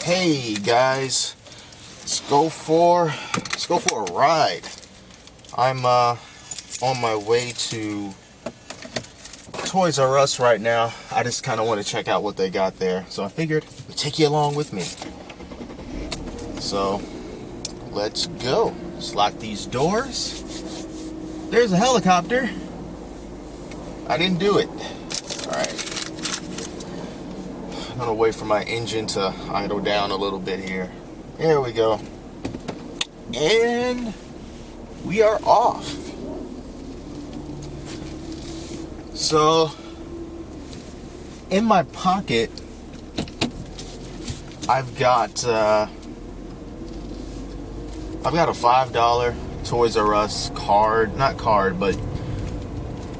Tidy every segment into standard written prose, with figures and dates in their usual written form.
Hey guys, let's go for a ride. I'm on my way to Toys R Us right now. I just kind of want to check out what they got there, so I figured I'd take you along with me. So let's go. Let's lock these doors. There's a helicopter. I didn't do it. All right. I'm gonna wait for my engine to idle down a little bit here. There we go. And we are off. So in my pocket, I've got a $5 Toys R Us card, not card, but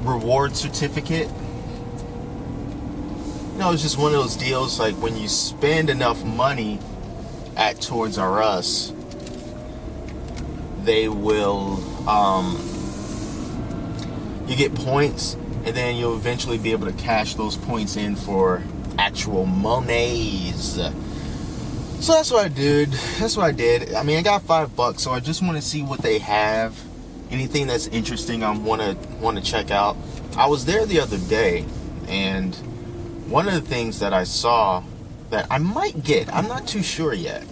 reward certificate. You know, it's just one of those deals like when you spend enough money at Toys R Us, they will, you get points, and then you'll eventually be able to cash those points in for actual monies. So that's what I did. I mean, I got $5, so I just want to see what they have. Anything that's interesting I want to check out. I was there the other day, and one of the things that I saw that I might get, I'm not too sure yet.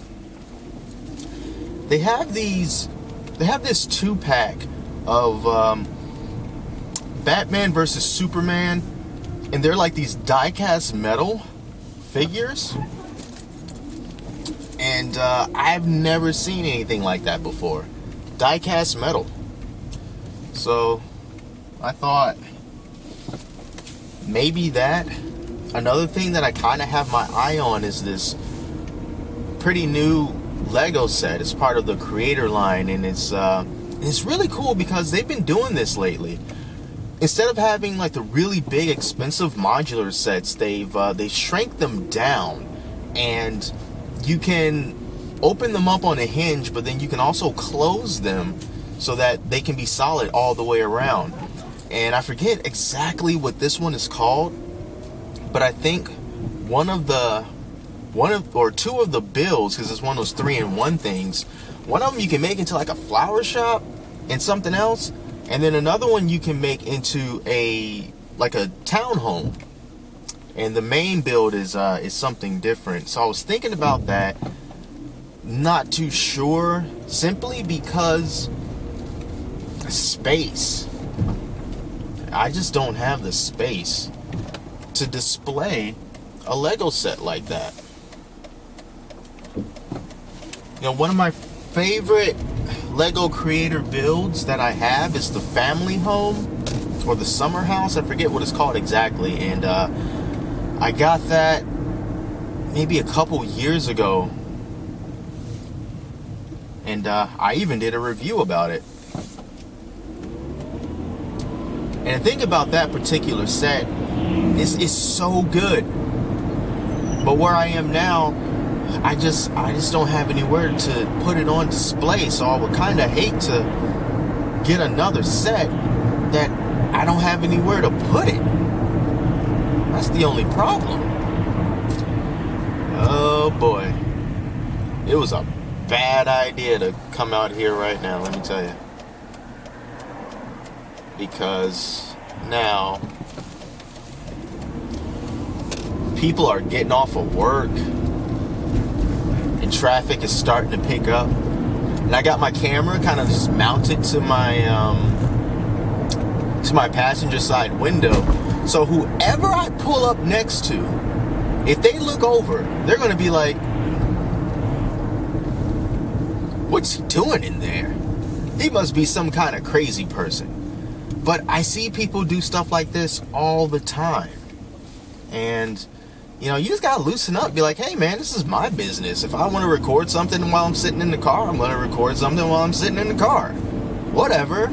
They have this 2-pack of Batman versus Superman, and they're like these die-cast metal figures. And I've never seen anything like that before. Die-cast metal. So I thought maybe that. Another thing that I kind of have my eye on is this pretty new Lego set. It's part of the creator line, and it's really cool because they've been doing this lately. Instead of having like the really big expensive modular sets, they've shrank them down, and you can open them up on a hinge, but then you can also close them so that they can be solid all the way around. And I forget exactly what this one is called, but I think two of the builds, because it's one of those 3-in-1 things, one of them you can make into like a flower shop and something else, and then another one you can make into a townhome. And the main build is something different. So I was thinking about that. Not too sure, simply because space. I just don't have the space to display a Lego set like that. You know, one of my favorite Lego creator builds that I have is the family home or the summer house. I forget what it's called exactly. And I got that maybe a couple years ago. And I even did a review about it. And the thing about that particular set is it's so good. But where I am now, I just don't have anywhere to put it on display. So I would kind of hate to get another set that I don't have anywhere to put it. That's the only problem. Oh boy. It was a bad idea to come out here right now, let me tell you. Because now people are getting off of work and traffic is starting to pick up. And I got my camera kind of just mounted to my passenger side window. So whoever I pull up next to, if they look over, they're going to be like, what's he doing in there? He must be some kind of crazy person. But I see people do stuff like this all the time. And, you know, you just got to loosen up. Be like, hey, man, this is my business. If I want to record something while I'm sitting in the car, I'm going to record something while I'm sitting in the car. Whatever.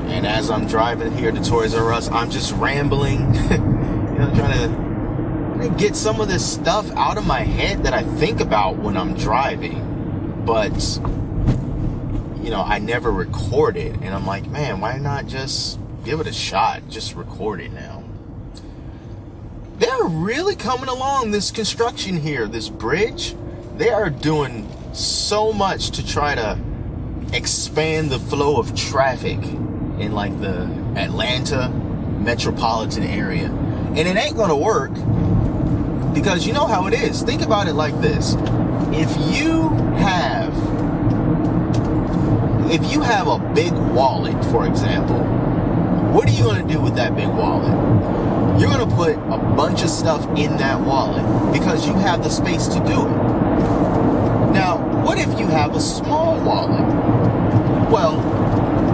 And as I'm driving here to Toys R Us, I'm just rambling. You know, trying to get some of this stuff out of my head that I think about when I'm driving. But, you know, I never record it. And I'm like, man, why not just give it a shot? Just record it now. They're really coming along this construction here, this bridge. they are doing so much to try to expand the flow of traffic in like the Atlanta metropolitan area. And it ain't gonna work, because you know how it is. Think about it like this. If you have a big wallet, for example, what are you gonna do with that big wallet? You're gonna put a bunch of stuff in that wallet because you have the space to do it. Now, what if you have a small wallet? Well,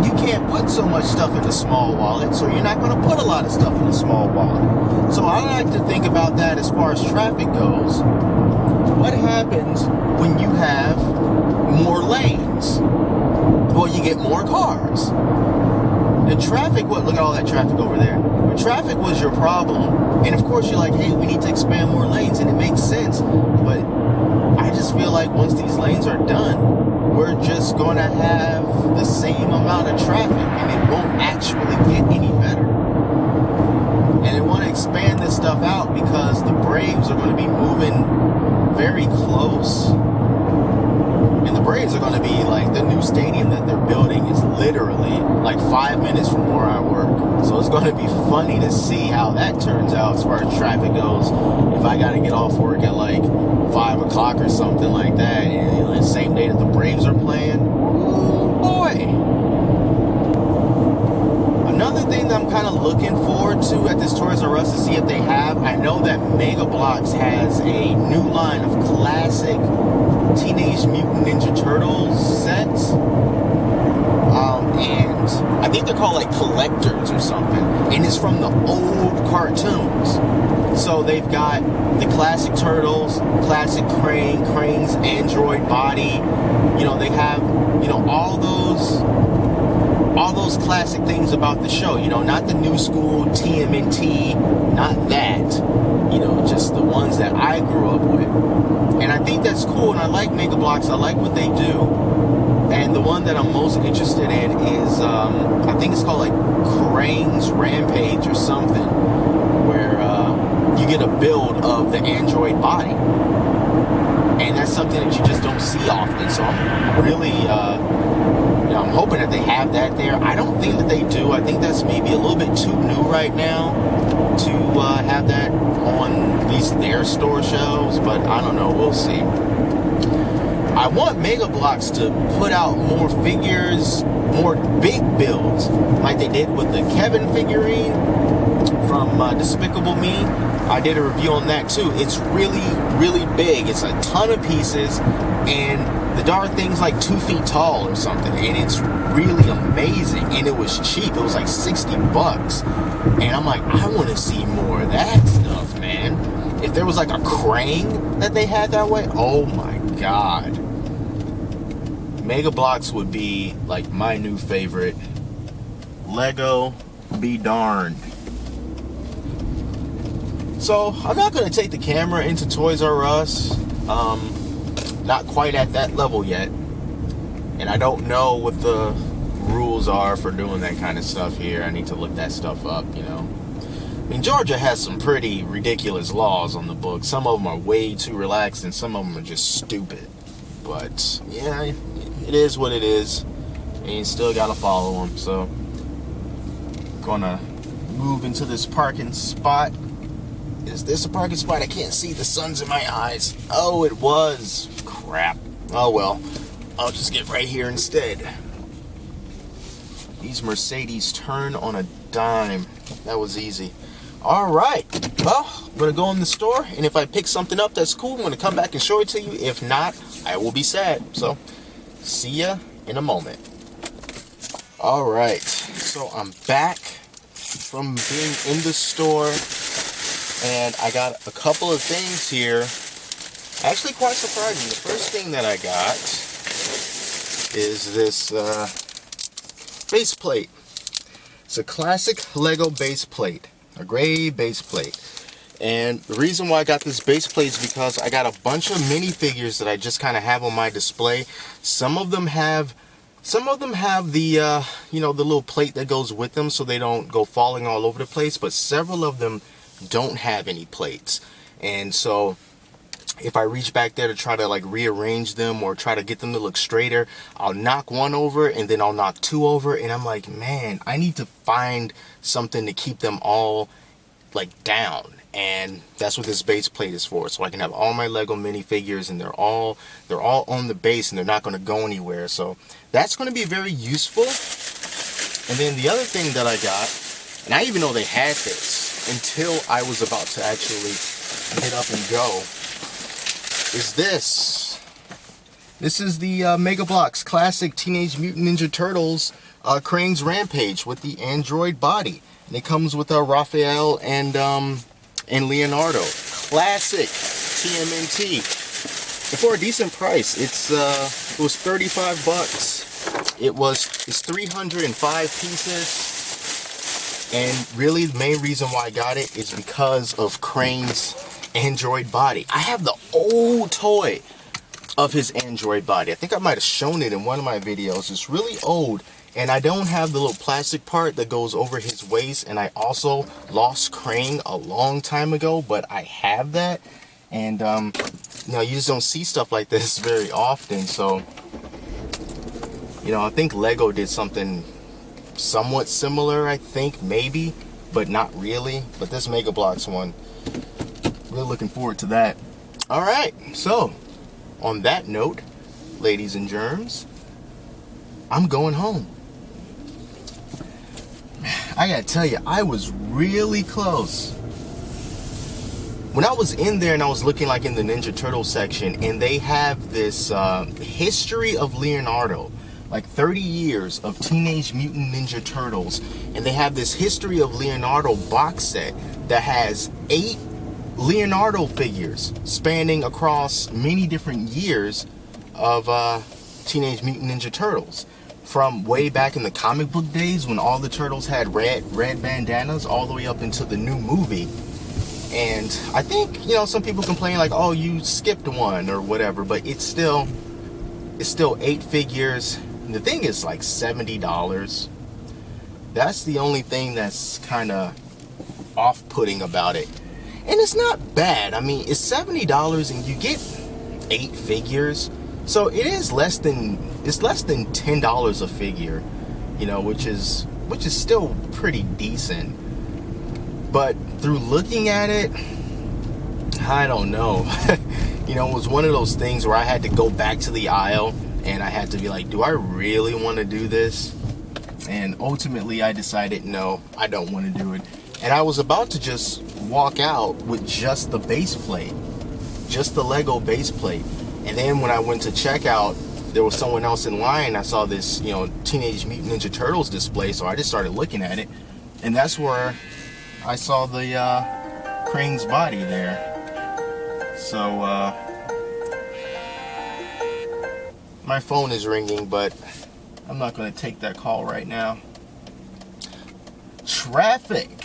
you can't put so much stuff in a small wallet, so you're not going to put a lot of stuff in a small wallet. So I like to think about that as far as traffic goes. What happens when you have more lanes? Well, you get more cars. The traffic, look at all that traffic over there. The traffic was your problem, and of course you're like, hey, we need to expand more lanes, and it makes sense, but I just feel like once these lanes are done, we're just going to have the same amount of traffic, and it won't actually get any better. And they want to expand this stuff out because the Braves are going to be moving very close. And the Braves are going to be like, the new stadium that they're building is literally like 5 minutes from where I work. So it's going to be funny to see how that turns out as far as traffic goes. If I got to get off work at like 5 o'clock or something like that, and the same day that the Braves are playing, oh boy. Another thing that I'm kind of looking forward to at this Toys R Us to see if they have, I know that Mega Bloks has a new line of classic Teenage Mutant Ninja Turtles sets. And I think they're called like collectors or something. And it's from the old cartoons. So they've got the classic Turtles, classic Crane's android body. You know, they have, you know, all those classic things about the show. You know, not the new school TMNT, not that. You know, just the ones that I grew up with. And I think that's cool, and I like Mega Bloks. I like what they do. And the one that I'm most interested in is, I think it's called like Crane's Rampage or something, where you get a build of the android body. And that's something that you just don't see often. So I'm really, I'm hoping that they have that there. I don't think that they do. I think that's maybe a little bit too new right now to have that on at least their store shelves, but I don't know. We'll see. I want Mega Bloks to put out more figures, more big builds, like they did with the Kevin figurine from Despicable Me. I did a review on that too. It's really, really big. It's a ton of pieces, and the darn thing's like 2 feet tall or something, and it's really amazing. And it was cheap. It was like $60, and I'm like, I want to see more of that stuff, man. If there was like a crane that they had that way, oh my god. Mega Bloks would be like my new favorite. Lego be darned. So I'm not going to take the camera into Toys R Us. Not quite at that level yet. And I don't know what the rules are for doing that kind of stuff here. I need to look that stuff up, you know. I mean, Georgia has some pretty ridiculous laws on the book. Some of them are way too relaxed, and some of them are just stupid. But, yeah, it is what it is. And you still got to follow them. So, gonna move into this parking spot. Is this a parking spot? I can't see. The sun's in my eyes. Oh, it was. Crap. Oh, well. I'll just get right here instead. These Mercedes turn on a dime. That was easy. Alright. Well, I'm going to go in the store, and if I pick something up that's cool, I'm going to come back and show it to you. If not, I will be sad. So, see ya in a moment. Alright. So, I'm back from being in the store. And I got a couple of things here. Actually, quite surprising. The first thing that I got is this base plate. It's a classic Lego base plate. A gray base plate. And the reason why I got this base plate is because I got a bunch of minifigures that I just kind of have on my display. Some of them have the, you know, the little plate that goes with them so they don't go falling all over the place. But several of them don't have any plates. And so if I reach back there to try to like rearrange them or try to get them to look straighter, I'll knock one over and then I'll knock two over, and I'm like, man, I need to find something to keep them all like down. And that's what this base plate is for, so I can have all my Lego minifigures and they're all on the base and they're not going to go anywhere. So that's going to be very useful. And then the other thing that I got, and I didn't even know they had this until I was about to actually get up and go, is this. This is the Mega Bloks Classic Teenage Mutant Ninja Turtles Krang's Rampage with the android body. And it comes with Raphael and Leonardo. Classic TMNT. And for a decent price, it was 35 bucks. It's 305 pieces. And really the main reason why I got it is because of Krang's android body. I have the old toy of his android body. I think I might have shown it in one of my videos. It's really old. And I don't have the little plastic part that goes over his waist. And I also lost Krang a long time ago, but I have that. And, you know, you just don't see stuff like this very often. So, you know, I think Lego did something somewhat similar, I think, maybe, but not really. But this Mega Bloks one, really looking forward to that. All right, so on that note, ladies and germs, I'm going home. I gotta tell you, I was really close. When I was in there and I was looking like in the Ninja Turtle section, and they have this history of Leonardo, like 30 years of Teenage Mutant Ninja Turtles, and they have this history of Leonardo box set that has 8 Leonardo figures spanning across many different years of Teenage Mutant Ninja Turtles. From way back in the comic book days when all the turtles had red bandanas, all the way up into the new movie. And I think, you know, some people complain like, oh, you skipped one or whatever, but it's still 8 figures. And the thing is like $70. That's the only thing that's kind of off-putting about it. And it's not bad. I mean, it's $70 and you get 8 figures. So it is less than $10 a figure, you know, which is still pretty decent. But through looking at it, I don't know. You know, it was one of those things where I had to go back to the aisle and I had to be like, do I really want to do this? And ultimately I decided, no, I don't want to do it. And I was about to just walk out with just the base plate, just the Lego base plate. And then when I went to check out, there was someone else in line. I saw this, you know, Teenage Mutant Ninja Turtles display, so I just started looking at it. And that's where I saw the Krang's body there. So, my phone is ringing, but I'm not going to take that call right now. Traffic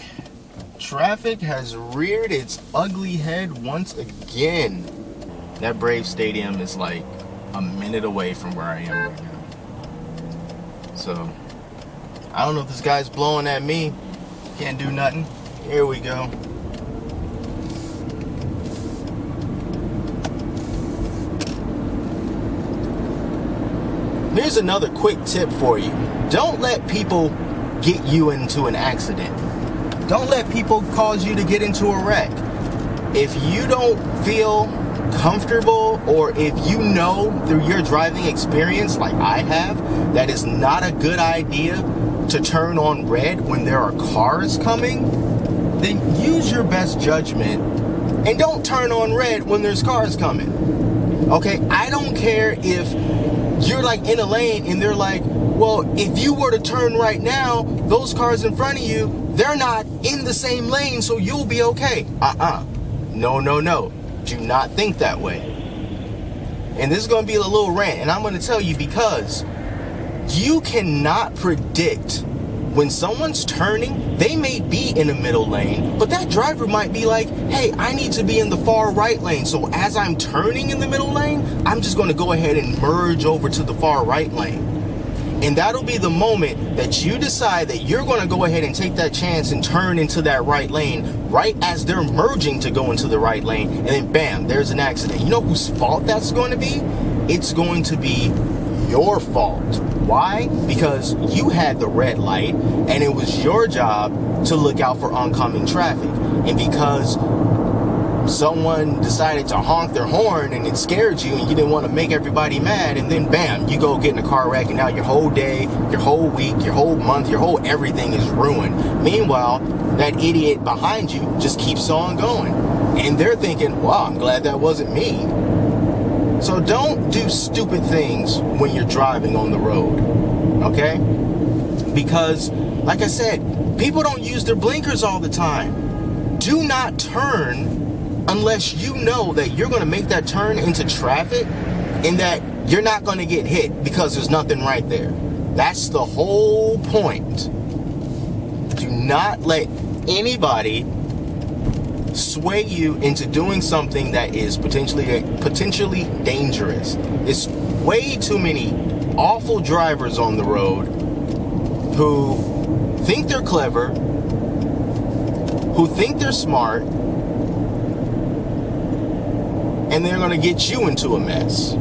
has reared its ugly head once again. That Brave Stadium is like a minute away from where I am right now. So, I don't know if this guy's blowing at me. Can't do nothing. Here we go. Here's another quick tip for you. Don't let people get you into an accident. Don't let people cause you to get into a wreck. If you don't feel comfortable, or if you know through your driving experience, like I have, that it's not a good idea to turn on red when there are cars coming, then use your best judgment and don't turn on red when there's cars coming. Okay, I don't care if you're like in a lane and they're like, well, if you were to turn right now, those cars in front of you, they're not in the same lane, so you'll be okay. No. Do not think that way. And this is going to be a little rant, and I'm going to tell you, because you cannot predict when someone's turning. They may be in the middle lane, but that driver might be like, hey, I need to be in the far right lane, so as I'm turning in the middle lane, I'm just going to go ahead and merge over to the far right lane. And that'll be the moment that you decide that you're going to go ahead and take that chance and turn into that right lane right as they're merging to go into the right lane. And then bam, there's an accident. You know whose fault that's going to be? It's going to be your fault. Why? Because you had the red light and it was your job to look out for oncoming traffic. And because someone decided to honk their horn and it scared you and you didn't want to make everybody mad, and then bam, you go get in a car wreck, and now your whole day, your whole week, your whole month, your whole everything is ruined. Meanwhile, that idiot behind you just keeps on going, and they're thinking, wow, I'm glad that wasn't me. So don't do stupid things when you're driving on the road, okay? Because like I said, people don't use their blinkers all the time. Do not turn unless you know that you're going to make that turn into traffic and that you're not going to get hit because there's nothing right there. That's the whole point. Do not let anybody sway you into doing something that is potentially dangerous. It's way too many awful drivers on the road who think they're clever, who think they're smart, and they're going to get you into a mess.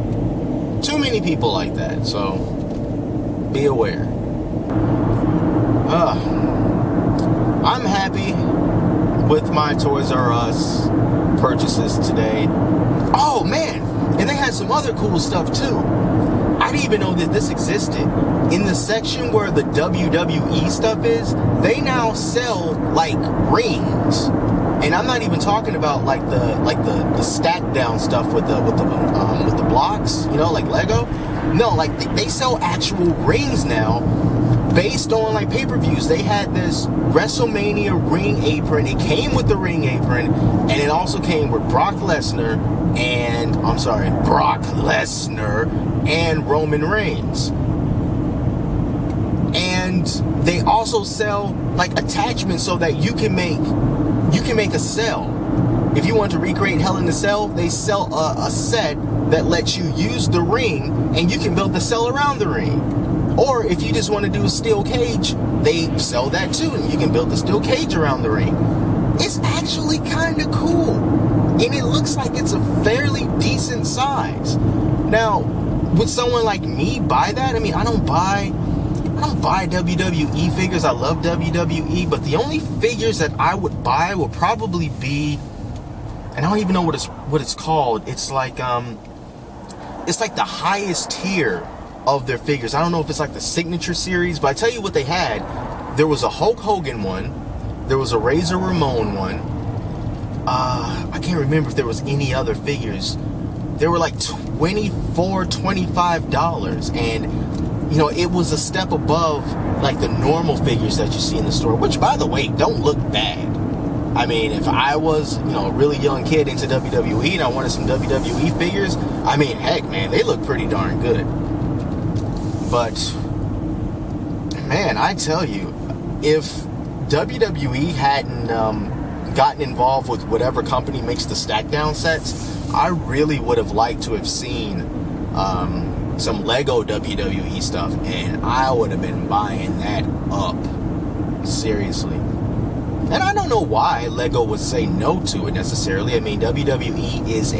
Too many people like that, so be aware. I'm happy with my Toys R Us purchases today. Oh man, and they had some other cool stuff too. I didn't even know that this existed. In the section where the WWE stuff is, they now sell like rings. And I'm not even talking about like the stack down stuff with the blocks, you know, like Lego. No, like they sell actual rings now based on like pay-per-views. They had this WrestleMania ring apron. It came with the ring apron, and it also came with Brock Lesnar and Roman Reigns. And they also sell like attachments so that you can make a cell. If you want to recreate Hell in a Cell, they sell a set that lets you use the ring and you can build the cell around the ring. Or if you just want to do a steel cage, they sell that too, and you can build the steel cage around the ring. It's actually kind of cool, and it looks like it's a fairly decent size. Now, would someone like me buy that? I mean, I don't buy WWE figures. I love WWE, but the only figures that I would buy would probably be, and I don't even know what it's called. It's like the highest tier of their figures. I don't know if it's like the signature series, but I tell you what they had. There was a Hulk Hogan one. There was a Razor Ramon one. I can't remember if there was any other figures. They were like $24, $25, and you know, it was a step above like the normal figures that you see in the store, which by the way, don't look bad. I mean, if I was, you know, a really young kid into WWE and I wanted some WWE figures, I mean, heck, man, they look pretty darn good. But man, I tell you, if WWE hadn't gotten involved with whatever company makes the stack down sets, I really would have liked to have seen some Lego WWE stuff, and I would have been buying that up. Seriously. And I don't know why Lego would say no to it necessarily. I mean, WWE is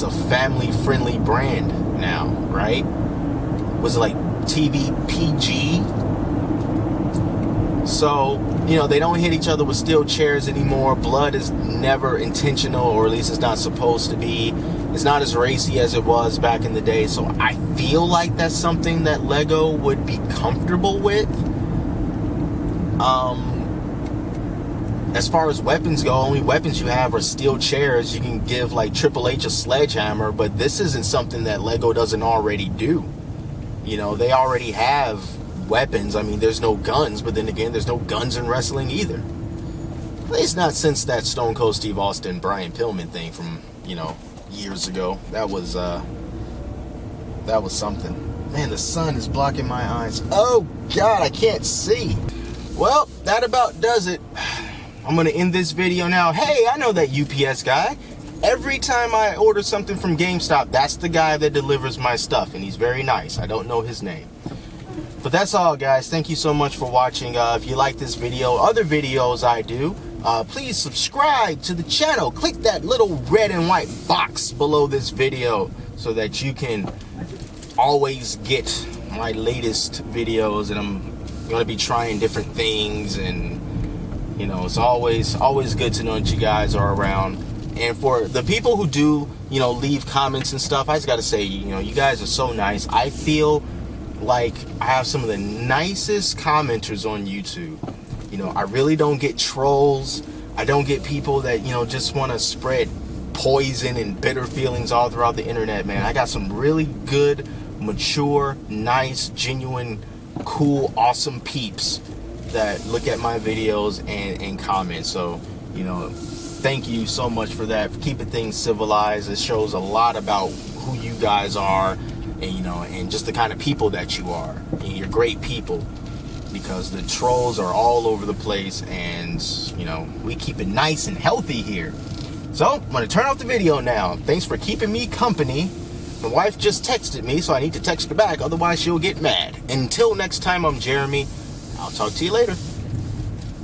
a family-friendly brand now, right? Was it like TV PG? So, you know, they don't hit each other with steel chairs anymore. Blood is never intentional, or at least it's not supposed to be. It's not as racy as it was back in the day. So I feel like that's something that Lego would be comfortable with. As far as weapons go, only weapons you have are steel chairs. You can give like Triple H a sledgehammer, but this isn't something that Lego doesn't already do. You know, they already have weapons. I mean, there's no guns, but then again, there's no guns in wrestling either. At least not since that Stone Cold Steve Austin, Brian Pillman thing from, you know, years ago. That was something. Man, the sun is blocking my eyes. Oh God, I can't see. Well, that about does it. I'm gonna end this video now. Hey, I know that UPS guy. every time I order something from GameStop, that's the guy that delivers my stuff, and he's very nice. I don't know his name. But that's all, guys. Thank you so much for watching. If you like this video, other videos I do, please subscribe to the channel. Click that little red and white box below this video so that you can always get my latest videos. And I'm going to be trying different things, and you know, it's always good to know that you guys are around. And for the people who do, you know, leave comments and stuff, I just got to say, you know, you guys are so nice. I feel like I have some of the nicest commenters on YouTube. You know, I really don't get trolls. I don't get people that, you know, just want to spread poison and bitter feelings all throughout the internet, man. I got some really good, mature, nice, genuine, cool, awesome peeps that look at my videos and comment. So, you know, thank you so much for that, for keeping things civilized. It shows a lot about who you guys are, and you know, and just the kind of people that you are. And you're great people, because the trolls are all over the place, and you know, we keep it nice and healthy here. So I'm gonna turn off the video now. Thanks for keeping me company. My wife just texted me, so I need to text her back, otherwise she'll get mad. Until next time, I'm Jeremy. I'll talk to you later.